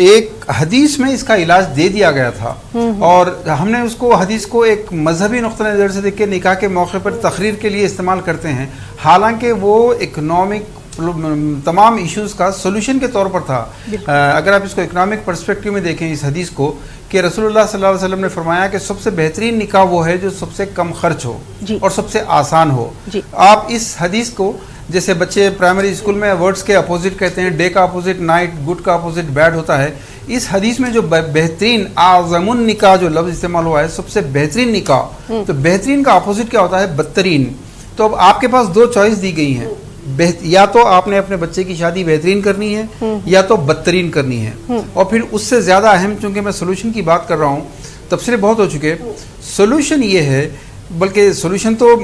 ایک حدیث میں اس کا علاج دے دیا گیا تھا اور ہم نے اس کو حدیث کو ایک مذہبی نقطہ نظر سے دیکھ کے نکاح کے موقع پر تقریر کے لیے استعمال کرتے ہیں، حالانکہ وہ اکنامک تمام ایشوز کا سولوشن کے طور پر تھا۔ اگر آپ اس کو اکنامک پرسپیکٹیو میں دیکھیں اس حدیث کو، کہ رسول اللہ صلی اللہ علیہ وسلم نے فرمایا کہ سب سے بہترین نکاح وہ ہے جو سب سے کم خرچ ہو اور سب سے آسان ہو۔ آپ اس حدیث کو، جیسے بچے پرائمری اسکول میں ورڈز کے اپوزٹ کہتے ہیں، ڈے کا اپوزٹ نائٹ، گڈ کا اپوزٹ بیڈ ہوتا ہے، اس حدیث میں جو بہترین اعظم النکاح جو لفظ استعمال ہوا ہے، سب سے بہترین نکاح، تو بہترین کا اپوزٹ کیا ہوتا ہے؟ بدترین۔ تو اب آپ کے پاس دو چوائس دی گئی ہیں، یا تو آپ نے اپنے بچے کی شادی بہترین کرنی ہے یا تو بدترین کرنی ہے۔ اور پھر اس سے زیادہ اہم، چونکہ میں سولوشن کی بات کر رہا ہوں، تبصرے بہت ہو چکے، سولوشن یہ ہے، بلکہ سولوشن تو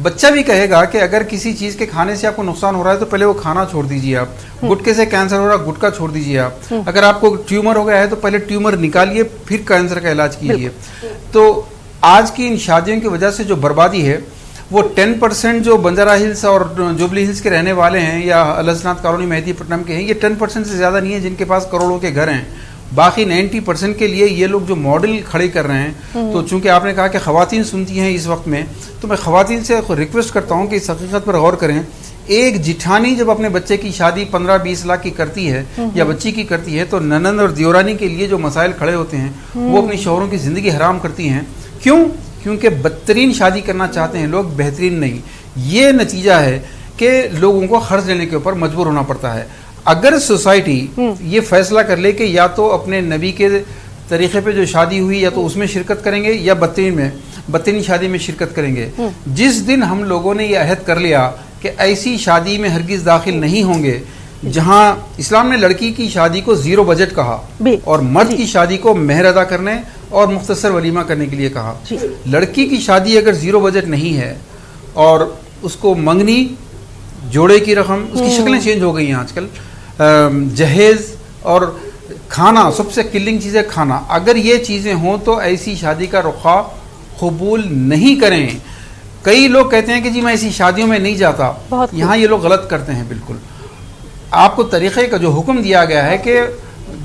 بچہ بھی کہے گا کہ اگر کسی چیز کے کھانے سے آپ کو نقصان ہو رہا ہے تو پہلے وہ کھانا چھوڑ دیجیے آپ، گٹکے سے کینسر ہو رہا ہے گٹکا چھوڑ دیجیے آپ، اگر آپ کو ٹیومر ہو گیا ہے تو پہلے ٹیومر نکالیے پھر کینسر کا علاج کیجیے۔ تو آج کی ان شادیوں کی وجہ سے جو بربادی ہے وہ 10% جو بنجارا ہلز اور جوبلی ہلز کے رہنے والے ہیں یا الحسنات کالونی مہدی پٹنم کے ہیں، یہ 10% سے زیادہ نہیں ہے جن کے پاس کروڑوں کے گھر ہیں۔ باقی 90% کے لیے یہ لوگ جو ماڈل کھڑے کر رہے ہیں، تو چونکہ آپ نے کہا کہ خواتین سنتی ہیں اس وقت میں، تو میں خواتین سے ریکویسٹ کرتا ہوں کہ اس حقیقت پر غور کریں۔ ایک جٹھانی جب اپنے بچے کی شادی 15-20 لاکھ کی کرتی ہے یا بچی کی کرتی ہے، تو ننند اور دیورانی کے لیے جو مسائل کھڑے ہوتے ہیں وہ اپنی شوہروں کی زندگی حرام کرتی ہیں۔ کیوں؟ کیونکہ بدترین شادی کرنا چاہتے ہیں لوگ، بہترین نہیں۔ یہ نتیجہ ہے کہ لوگوں کو خرچ لینے کے اوپر مجبور ہونا پڑتا ہے۔ اگر سوسائٹی یہ فیصلہ کر لے کہ یا تو اپنے نبی کے طریقے پہ جو شادی ہوئی یا تو اس میں شرکت کریں گے یا بدترین شادی میں شرکت کریں گے، جس دن ہم لوگوں نے یہ عہد کر لیا کہ ایسی شادی میں ہرگز داخل نہیں ہوں گے جہاں اسلام نے لڑکی کی شادی کو 0 بجٹ کہا اور مرد کی شادی کو مہر ادا کرنے اور مختصر ولیمہ کرنے کے لیے کہا۔ لڑکی کی شادی اگر 0 بجٹ نہیں ہے اور اس کو منگنی، جوڑے کی رقم، اس کی شکلیں چینج ہو گئی ہیں آج کل، جہیز اور کھانا، سب سے کلنگ چیز ہے کھانا، اگر یہ چیزیں ہوں تو ایسی شادی کا رخا قبول نہیں کریں۔ کئی لوگ کہتے ہیں کہ جی میں ایسی شادیوں میں نہیں جاتا، یہاں یہ لوگ غلط کرتے ہیں بالکل۔ آپ کو طریقے کا جو حکم دیا گیا ہے کہ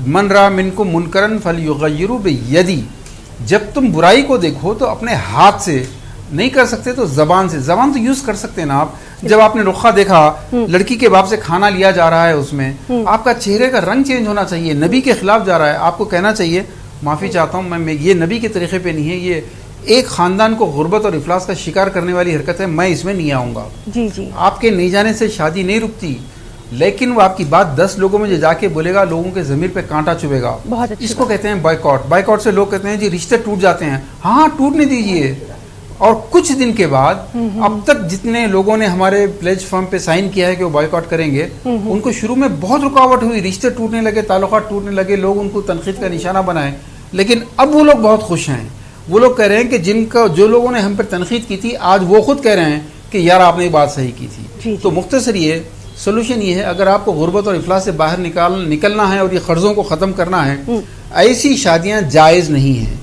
من را منکم منکرن فلیغیروا بیدی، جب تم برائی کو دیکھو تو اپنے ہاتھ سے نہیں کر سکتے تو زبان سے، زبان تو یوز کر سکتے ہیں نا آپ۔ جب آپ نے رخا دیکھا لڑکی کے باپ سے کھانا لیا جا رہا ہے، اس میں آپ کا چہرے کا رنگ چینج ہونا چاہیے، نبی کے خلاف جا رہا ہے، آپ کو کہنا چاہیے معافی چاہتا ہوں، میں یہ نبی کے طریقے پہ نہیں ہے، یہ ایک خاندان کو غربت اور افلاس کا شکار کرنے والی حرکت ہے، میں اس میں نہیں آؤں گا۔ جی جی، آپ کے نہیں جانے سے شادی نہیں رکتی، لیکن وہ آپ کی بات 10 لوگوں میں جو جا کے بولے گا، لوگوں کے ضمیر پہ کانٹا چبھے گا۔ اس کو کہتے ہیں بائیکاٹ۔ بائیکاٹ سے لوگ کہتے ہیں جی رشتے ٹوٹ جاتے ہیں، ہاں ٹوٹنے دیجئے۔ اور کچھ دن کے بعد اب تک جتنے لوگوں نے ہمارے پلیج فارم پہ سائن کیا ہے کہ وہ بائیکاٹ کریں گے، ان کو شروع میں بہت رکاوٹ ہوئی، رشتے ٹوٹنے لگے، تعلقات ٹوٹنے لگے، لوگ ان کو تنقید کا نشانہ بنائے، لیکن اب وہ لوگ بہت خوش ہیں۔ وہ لوگ کہہ رہے ہیں کہ جو لوگوں نے ہم پر تنقید کی تھی، آج وہ خود کہہ رہے ہیں کہ یار آپ نے یہ بات صحیح کی تھی۔ تو مختصر یہ سولوشن یہ ہے، اگر آپ کو غربت اور افلاس سے باہر نکلنا ہے اور یہ قرضوں کو ختم کرنا ہے، ایسی شادیاں جائز نہیں ہیں،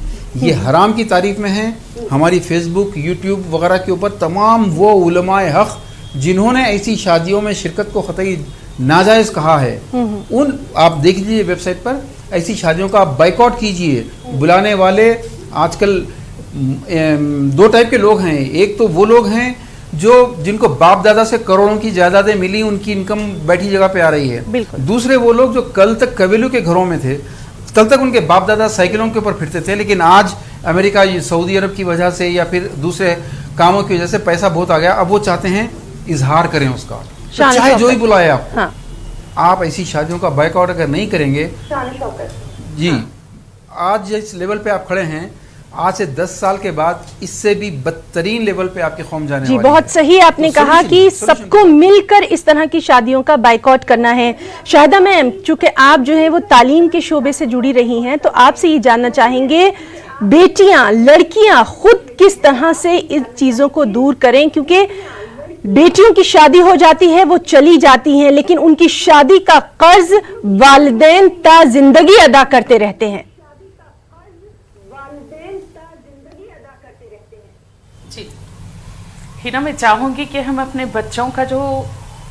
یہ حرام کی تعریف میں ہیں۔ ہماری فیس بک، یوٹیوب وغیرہ کے اوپر تمام وہ علماء حق جنہوں نے ایسی شادیوں میں شرکت کو قطعی ناجائز کہا ہے، ان آپ دیکھ لیجیے ویب سائٹ پر، ایسی شادیوں کا آپ بائیکاٹ کیجئے۔ بلانے والے آج کل 2 ٹائپ کے لوگ ہیں، ایک تو وہ لوگ ہیں جن کو باپ دادا سے کروڑوں کی جائیدادیں ملی، ان کی انکم بیٹھی جگہ پہ آ رہی ہے۔ دوسرے وہ لوگ جو کل تک قبیلوں کے گھروں میں تھے، کل تک ان کے باپ دادا سائیکلوں کے اوپر پھرتے تھے، لیکن آج امریکہ، سعودی عرب کی وجہ سے یا پھر دوسرے کاموں کی وجہ سے پیسہ بہت آ گیا، اب وہ چاہتے ہیں اظہار کریں اس کا، چاہے جو ہی بلائے آپ ایسی شادیوں کا بائیکاٹ اگر نہیں کریں گے، جی آج جس لیول پہ آپ کھڑے ہیں، آج سے 10 سال کے بعد اس سے بھی بدترین لیول پہ آپ کی قوم جانے والی ہے۔ جی بہت صحیح آپ نے کہا کہ سب کو مل کر اس طرح کی شادیوں کا بائیکاٹ کرنا ہے۔ شاہدہ میم، چونکہ آپ جو ہیں وہ تعلیم کے شعبے سے جڑی رہی ہیں، تو آپ سے یہ جاننا چاہیں گے بیٹیاں، لڑکیاں خود کس طرح سے ان چیزوں کو دور کریں، کیونکہ بیٹیوں کی شادی ہو جاتی ہے، وہ چلی جاتی ہیں، لیکن ان کی شادی کا قرض والدین تا زندگی ادا کرتے رہتے ہیں۔ جی ہینا، میں چاہوں گی کہ ہم اپنے بچوں کا جو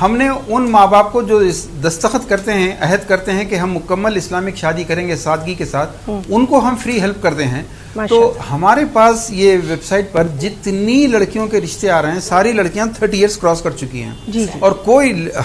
ہم نے ان ماں باپ کو جو دستخط کرتے ہیں، عہد کرتے ہیں کہ ہم مکمل اسلامک شادی کریں گے سادگی کے ساتھ، ان کو ہم فری ہیلپ کرتے ہیں. تو ہمارے پاس یہ ویب سائٹ پر جتنی لڑکیوں کے رشتے آ رہے ہیں ساری لڑکیاں 30 ایئرس کراس کر چکی ہیں. اور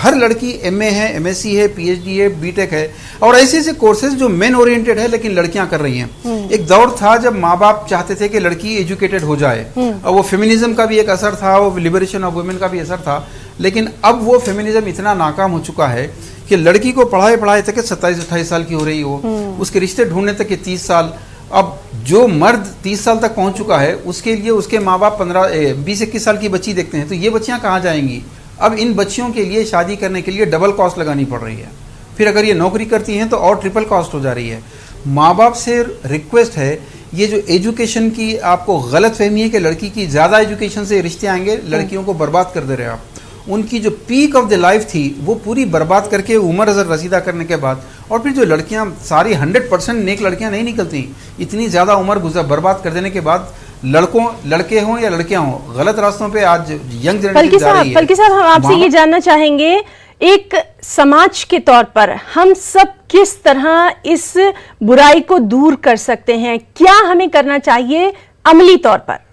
ہر لڑکی ایم اے ہے، ایم ایس سی ہے، پی ایچ ڈی ہے، بی ٹیک ہے، اور ایسے ایسے کورسز جو مین اورینٹیڈ ہے لیکن لڑکیاں کر رہی ہیں. ایک دور تھا جب ماں باپ چاہتے تھے کہ لڑکی ایجوکیٹڈ ہو جائے، اور وہ فیمنزم کا بھی ایک اثر تھا، وہ لبریشن آف ویمن کا بھی اثر تھا. لیکن اب وہ فیمنزم اتنا ناکام ہو چکا ہے کہ لڑکی کو پڑھائے تک 27-28 سال کی ہو رہی ہو، اس کے رشتے ڈھونڈنے تک کہ 30 سال. اب جو مرد 30 سال تک پہنچ چکا ہے اس کے لیے اس کے ماں باپ 20-21 سال کی بچی دیکھتے ہیں، تو یہ بچیاں کہاں جائیں گی؟ اب ان بچیوں کے لیے شادی کرنے کے لیے ڈبل کاسٹ لگانی پڑ رہی ہے. پھر اگر یہ نوکری کرتی ہیں تو اور ٹرپل کاسٹ ہو جا رہی ہے. ماں باپ سے ریکویسٹ ہے، یہ جو ایجوکیشن کی آپ کو غلط فہمی ہے کہ لڑکی کی زیادہ ایجوکیشن سے رشتے آئیں گے، لڑکیوں کو برباد کر دے رہے آپ. ان کی جو پیک آف دی لائف تھی وہ پوری برباد کر کے عمر ازر رسیدہ کرنے کے بعد، اور پھر جو لڑکیاں ساری 100% نیک لڑکیاں نہیں نکلتی، اتنی زیادہ عمر برباد کر دینے کے بعد لڑکے ہوں یا لڑکیاں ہوں غلط راستوں پہ آج ینگ جنریشن جا رہی ہے. فلکی صاحب، ہم آپ سے یہ جاننا چاہیں گے، ایک سماج کے طور پر ہم سب کس طرح اس برائی کو دور کر سکتے ہیں؟ کیا ہمیں کرنا چاہیے عملی طور پر؟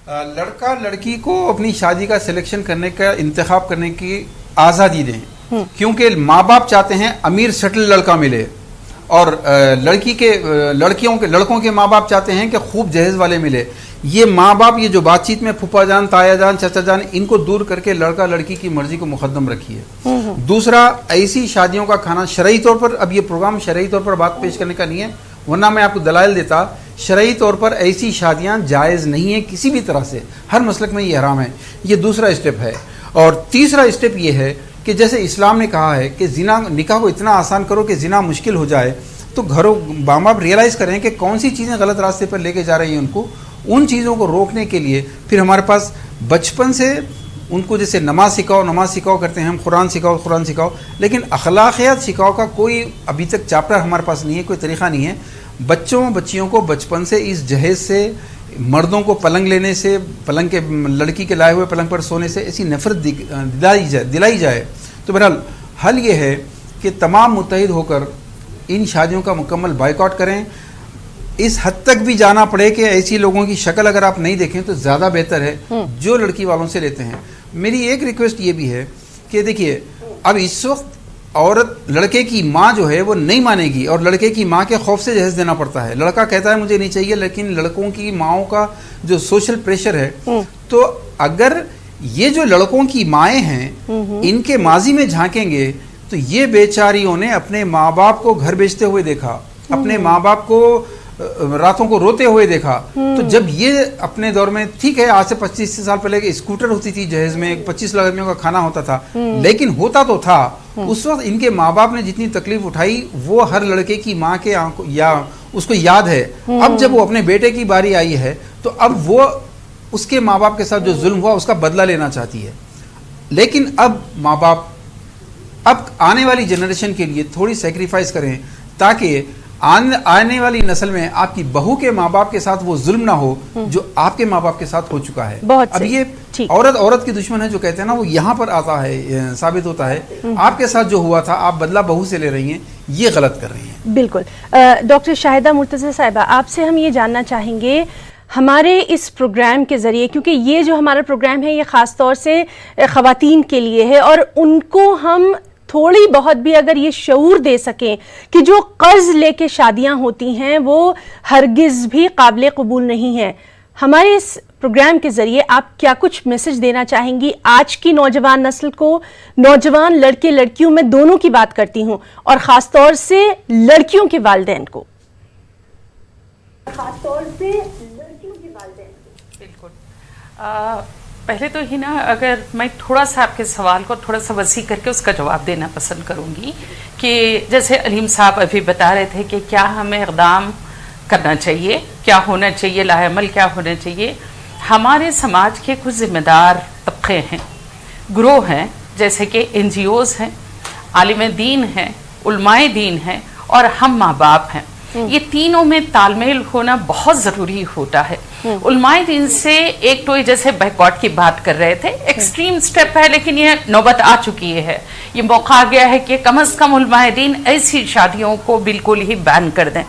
لڑکا لڑکی کو اپنی شادی کا سلیکشن کرنے کا، انتخاب کرنے کی آزادی دیں، کیونکہ ماں باپ چاہتے ہیں امیر سیٹل لڑکا ملے، اور لڑکوں کے ماں باپ چاہتے ہیں کہ خوب جہیز والے ملے. یہ ماں باپ یہ جو بات چیت میں پھپھا جان، تایا جان، چچا جان، ان کو دور کر کے لڑکا لڑکی کی مرضی کو مقدم رکھیے. دوسرا، ایسی شادیوں کا کھانا شرعی طور پر، اب یہ پروگرام شرعی طور پر بات پیش کرنے کا نہیں ہے، ورنہ میں آپ کو دلائل دیتا. شرعی طور پر ایسی شادیاں جائز نہیں ہیں کسی بھی طرح سے، ہر مسلک میں یہ حرام ہے. یہ دوسرا اسٹیپ ہے. اور تیسرا اسٹیپ یہ ہے کہ جیسے اسلام نے کہا ہے کہ نکاح کو اتنا آسان کرو کہ زنا مشکل ہو جائے، تو گھروں ماں باپ ریئلائز کریں کہ کون سی چیزیں غلط راستے پر لے کے جا رہی ہیں ان چیزوں کو روکنے کے لیے. پھر ہمارے پاس بچپن سے ان کو جیسے نماز سکھاؤ کرتے ہیں ہم، قرآن سکھاؤ، لیکن اخلاقیات سکھاؤ کا کوئی ابھی تک چیپٹر ہمارے پاس نہیں ہے، کوئی طریقہ نہیں ہے. بچیوں کو بچپن سے اس جہیز سے، مردوں کو پلنگ لینے سے، پلنگ کے لڑکی کے لائے ہوئے پلنگ پر سونے سے ایسی نفرت دلائی جائے. تو بہرحال حل یہ ہے کہ تمام متحد ہو کر ان شادیوں کا مکمل بائیکاٹ کریں. اس حد تک بھی جانا پڑے کہ ایسی لوگوں کی شکل اگر آپ نہیں دیکھیں تو زیادہ بہتر ہے جو لڑکی والوں سے لیتے ہیں. میری ایک ریکویسٹ یہ بھی ہے کہ دیکھیے، اب اس وقت عورت، لڑکے کی ماں جو ہے وہ نہیں مانے گی، اور لڑکے کی ماں کے خوف سے جہیز دینا پڑتا ہے. لڑکا کہتا ہے مجھے نہیں چاہیے، لیکن لڑکوں کی ماؤں کا جو سوشل پریشر ہے، تو اگر یہ جو لڑکوں کی مائیں ہیں ان کے ماضی میں جھانکیں گے تو یہ بیچاریوں نے اپنے ماں باپ کو گھر بیچتے ہوئے دیکھا، اپنے ماں باپ کو راتوں کو روتے ہوئے دیکھا. تو جب یہ اپنے دور میں، ٹھیک ہے آج سے 25 سال پہلے اسکوٹر ہوتی تھی جہیز میں، 25 لاکھ روپیوں کا کھانا ہوتا تھا، لیکن ہوتا تو تھا. اس وقت ان کے ماں باپ نے جتنی تکلیف اٹھائی وہ ہر لڑکے کی ماں کے یا اس کو یاد ہے. اب جب وہ اپنے بیٹے کی باری آئی ہے تو اب وہ اس کے ماں باپ کے ساتھ جو ظلم ہوا اس کا بدلہ لینا چاہتی ہے. لیکن اب ماں باپ اب آنے والی جنریشن کے لیے تھوڑی سیکریفائز کریں تاکہ آنے والی نسل میں آپ کی بہو کے ماں باپ کے ساتھ وہ ظلم نہ ہو جو آپ کے ماں باپ کے ساتھ ہو چکا ہے. اب یہ عورت کی دشمن ہے جو کہتے ہیں نا، وہ یہاں پر آتا ہے، ثابت ہوتا ہے. آپ کے ساتھ جو ہوا تھا آپ بدلہ بہو سے لے رہی ہیں، یہ غلط کر رہی ہیں. بالکل. ڈاکٹر شاہدہ مرتضی صاحبہ، آپ سے ہم یہ جاننا چاہیں گے ہمارے اس پروگرام کے ذریعے، کیونکہ یہ جو ہمارا پروگرام ہے یہ خاص طور سے خواتین کے لیے ہے، اور ان کو ہم تھوڑی بہت بھی اگر یہ شعور دے سکیں کہ جو قرض لے کے شادیاں ہوتی ہیں وہ ہرگز بھی قابل قبول نہیں ہیں. ہمارے اس پروگرام کے ذریعے آپ کیا کچھ میسج دینا چاہیں گی آج کی نوجوان نسل کو؟ نوجوان لڑکے لڑکیوں میں دونوں کی بات کرتی ہوں، اور خاص طور سے لڑکیوں کے والدین کو. بالکل. پہلے تو ہی نا، اگر میں تھوڑا سا آپ کے سوال کو تھوڑا سا وسیع کر کے اس کا جواب دینا پسند کروں گی کہ جیسے علیم صاحب ابھی بتا رہے تھے کہ کیا ہمیں اقدام کرنا چاہیے، کیا ہونا چاہیے، لاہ عمل کیا ہونا چاہیے. ہمارے سماج کے کچھ ذمہ دار طبقے ہیں، گروہ ہیں، جیسے کہ NGOs ہیں، عالم دین ہیں، علماء دین ہیں، اور ہم ماں باپ ہیں. یہ تینوں میں تالمیل ہونا بہت ضروری ہوتا ہے. علماء دین سے ایک تو جیسے بیکورڈ کی بات کر رہے تھے, ایکسٹریم سٹیپ ہے, لیکن یہ نوبت آ چکی ہے, یہ موقع آ گیا ہے کہ کم از کم علماء دین ایسی شادیوں کو بالکل ہی بین کر دیں.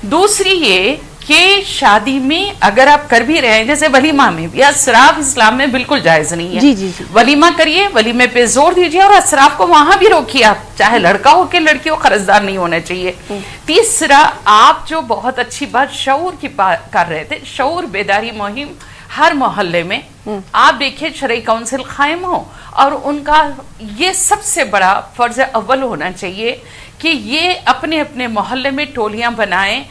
دوسری یہ کہ شادی میں اگر آپ کر بھی رہے ہیں, جیسے ولیمہ میں بھی اسراف اسلام میں بالکل جائز نہیں ہے. جی. ولیمہ کریے, ولیمے پہ زور دیجیے, اور اسراف کو وہاں بھی روکیے آپ, چاہے لڑکا ہو کہ لڑکی ہو, قرضدار نہیں ہونا چاہیے. تیسرا, آپ جو بہت اچھی بات شعور کی کر رہے تھے, شعور بیداری مہم ہر محلے میں آپ دیکھیں شرعی کونسل قائم ہو, اور ان کا یہ سب سے بڑا فرض اول ہونا چاہیے کہ یہ اپنے اپنے محلے میں ٹولیاں بنائیں.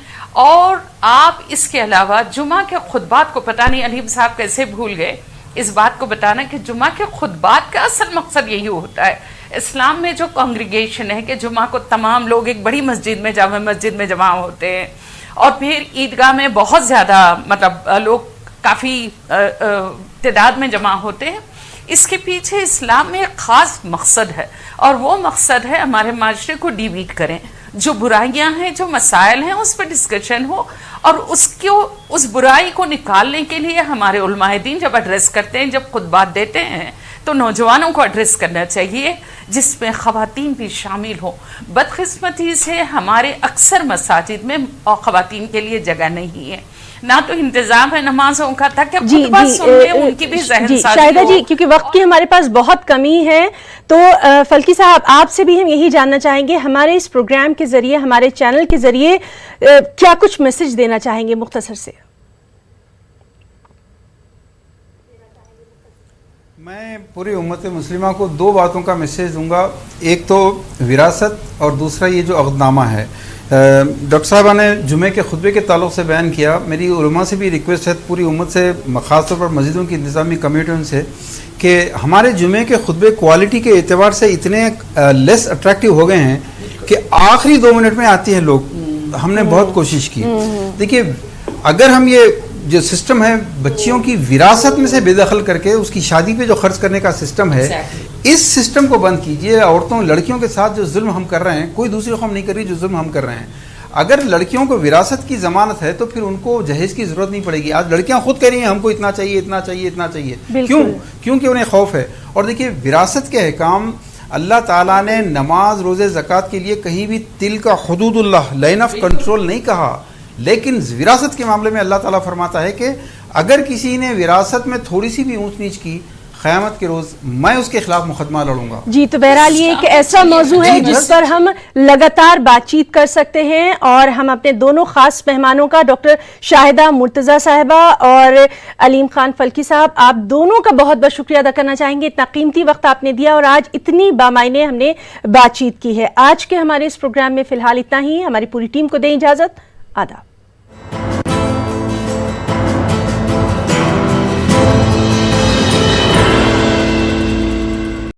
اور آپ اس کے علاوہ جمعہ کے خطبات کو, پتہ نہیں علیم صاحب کیسے بھول گئے اس بات کو بتانا کہ جمعہ کے خطبات کا اصل مقصد یہی ہوتا ہے. اسلام میں جو کانگریگیشن ہے کہ جمعہ کو تمام لوگ ایک بڑی مسجد میں, جامع مسجد میں جمع ہوتے ہیں, اور پھر عیدگاہ میں بہت زیادہ مطلب لوگ کافی تعداد میں جمع ہوتے ہیں. اس کے پیچھے اسلام میں ایک خاص مقصد ہے, اور وہ مقصد ہے ہمارے معاشرے کو ڈیویٹ کریں, جو برائیاں ہیں, جو مسائل ہیں, اس پہ ڈسکشن ہو, اور اس برائی کو نکالنے کے لیے ہمارے علماء دین جب ایڈریس کرتے ہیں, جب خطبات دیتے ہیں, تو نوجوانوں کو ایڈریس کرنا چاہیے جس میں خواتین بھی شامل ہوں. بدقسمتی سے ہمارے اکثر مساجد میں خواتین کے لیے جگہ نہیں ہے, نہ تو انتظام ہے نمازوں کا تک خطبہ سن لیں, ان کی بھی ذہن سازی شاہدہ ہو. جی, کیونکہ وقت کی ہمارے پاس بہت کمی ہے, تو فلکی صاحب آپ سے بھی ہم یہی جاننا چاہیں گے, ہمارے اس پروگرام کے ذریعے, ہمارے چینل کے ذریعے کیا کچھ میسج دینا چاہیں گے مختصر سے؟ میں پوری امت مسلمہ کو دو باتوں کا میسیج دوں گا. ایک تو وراثت, اور دوسرا یہ جو عقدنامہ ہے. ڈاکٹر صاحبہ نے جمعے کے خطبے کے تعلق سے بیان کیا. میری علماء سے بھی ریکویسٹ ہے, پوری امت سے, خاص طور پر مسجدوں کی انتظامی کمیٹیوں سے, کہ ہمارے جمعے کے خطبے کوالٹی کے اعتبار سے اتنے لیس اٹریکٹیو ہو گئے ہیں کہ آخری 2 منٹ میں آتی ہیں لوگ. ہم نے بہت کوشش کی. دیکھیے, اگر ہم یہ جو سسٹم ہے بچیوں کی وراثت میں سے بے دخل کر کے اس کی شادی پہ جو خرچ کرنے کا سسٹم ہے, اس سسٹم کو بند کیجئے. عورتوں, لڑکیوں کے ساتھ جو ظلم ہم کر رہے ہیں, کوئی دوسری قوم نہیں کر رہی جو ظلم ہم کر رہے ہیں. اگر لڑکیوں کو وراثت کی ضمانت ہے تو پھر ان کو جہیز کی ضرورت نہیں پڑے گی. آج لڑکیاں خود کہہ رہی ہیں ہم کو اتنا چاہیے, اتنا چاہیے, اتنا چاہیے. کیوں؟ کیونکہ انہیں خوف ہے. اور دیکھیے, وراثت کے احکام اللہ تعالیٰ نے نماز, روزے, زکوٰۃ کے لیے کہیں بھی تل کا حدود اللہ, لائن آف کنٹرول نہیں کہا, لیکن وراثت کے معاملے میں اللہ تعالیٰ فرماتا ہے کہ اگر کسی نے وراثت میں تھوڑی سی بھی اونچ نیچ کی, قیامت کے روز میں اس کے خلاف مقدمہ لڑوں گا. جی, تو بہرحال یہ ایک ایسا موضوع ہے جس پر ہم لگاتار بات چیت کر سکتے ہیں, اور ہم اپنے دونوں خاص مہمانوں کا, ڈاکٹر شاہدہ مرتضیٰ صاحبہ اور علیم خان فلکی صاحب, آپ دونوں کا بہت بہت شکریہ ادا کرنا چاہیں گے. اتنا قیمتی وقت آپ نے دیا اور آج اتنی بامعنی ہم نے بات چیت کی ہے. آج کے ہمارے اس پروگرام میں فی الحال اتنا ہی. ہماری پوری ٹیم کو دیں اجازت. آداب.